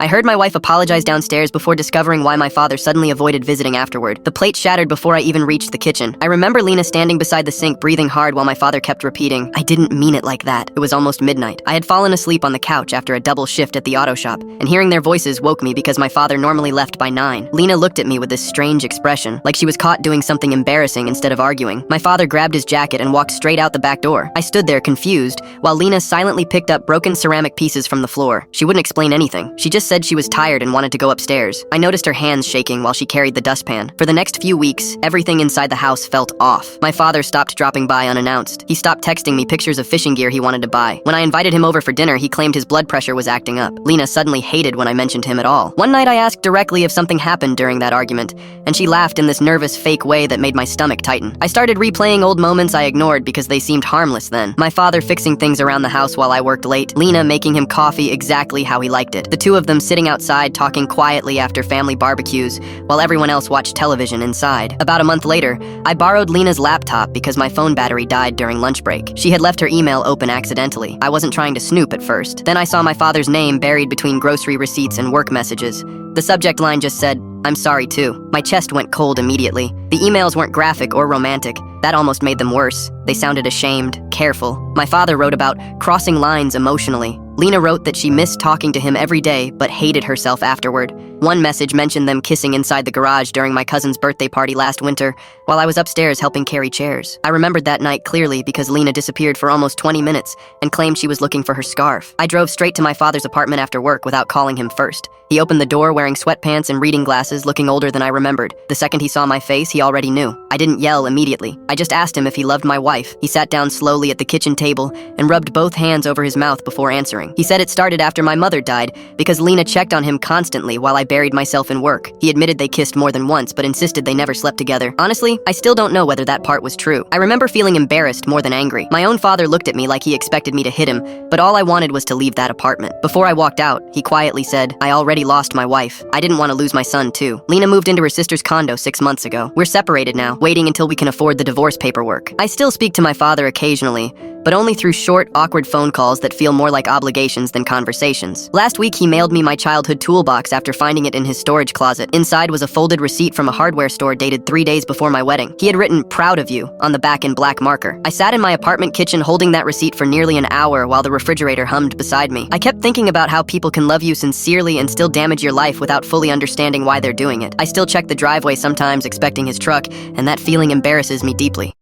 I heard my wife apologize downstairs before discovering why my father suddenly avoided visiting afterward. The plate shattered before I even reached the kitchen. I remember Lena standing beside the sink, breathing hard while my father kept repeating, "I didn't mean it like that." It was almost midnight. I had fallen asleep on the couch after a double shift at the auto shop, and hearing their voices woke me because my father normally left by 9. Lena looked at me with this strange expression, like she was caught doing something embarrassing instead of arguing. My father grabbed his jacket and walked straight out the back door. I stood there confused, while Lena silently picked up broken ceramic pieces from the floor. She wouldn't explain anything. She just said she was tired and wanted to go upstairs. I noticed her hands shaking while she carried the dustpan. For the next few weeks, everything inside the house felt off. My father stopped dropping by unannounced. He stopped texting me pictures of fishing gear he wanted to buy. When I invited him over for dinner, he claimed his blood pressure was acting up. Lena suddenly hated when I mentioned him at all. One night I asked directly if something happened during that argument, and she laughed in this nervous, fake way that made my stomach tighten. I started replaying old moments I ignored because they seemed harmless then. My father fixing things around the house while I worked late, Lena making him coffee exactly how he liked it, the two of them sitting outside talking quietly after family barbecues, while everyone else watched television inside. About a month later, I borrowed Lena's laptop because my phone battery died during lunch break. She had left her email open accidentally. I wasn't trying to snoop at first. Then I saw my father's name buried between grocery receipts and work messages. The subject line just said, "I'm sorry too." My chest went cold immediately. The emails weren't graphic or romantic. That almost made them worse. They sounded ashamed, careful. My father wrote about crossing lines emotionally. Lena wrote that she missed talking to him every day, but hated herself afterward. One message mentioned them kissing inside the garage during my cousin's birthday party last winter, while I was upstairs helping carry chairs. I remembered that night clearly because Lena disappeared for almost 20 minutes and claimed she was looking for her scarf. I drove straight to my father's apartment after work without calling him first. He opened the door wearing sweatpants and reading glasses, looking older than I remembered. The second he saw my face, he already knew. I didn't yell immediately. I just asked him if he loved my wife. He sat down slowly at the kitchen table and rubbed both hands over his mouth before answering. He said it started after my mother died because Lena checked on him constantly while I buried myself in work. He admitted they kissed more than once, but insisted they never slept together. Honestly, I still don't know whether that part was true. I remember feeling embarrassed more than angry. My own father looked at me like he expected me to hit him, but all I wanted was to leave that apartment. Before I walked out, he quietly said, "I already lost my wife. I didn't want to lose my son, too." Lena moved into her sister's condo 6 months ago. We're separated now, waiting until we can afford the divorce paperwork. I still speak to my father occasionally, but only through short, awkward phone calls that feel more like obligations than conversations. Last week, he mailed me my childhood toolbox after finding it in his storage closet. Inside was a folded receipt from a hardware store dated 3 days before my wedding. He had written, "Proud of you," on the back in black marker. I sat in my apartment kitchen holding that receipt for nearly an hour while the refrigerator hummed beside me. I kept thinking about how people can love you sincerely and still damage your life without fully understanding why they're doing it. I still check the driveway sometimes expecting his truck, and that feeling embarrasses me deeply.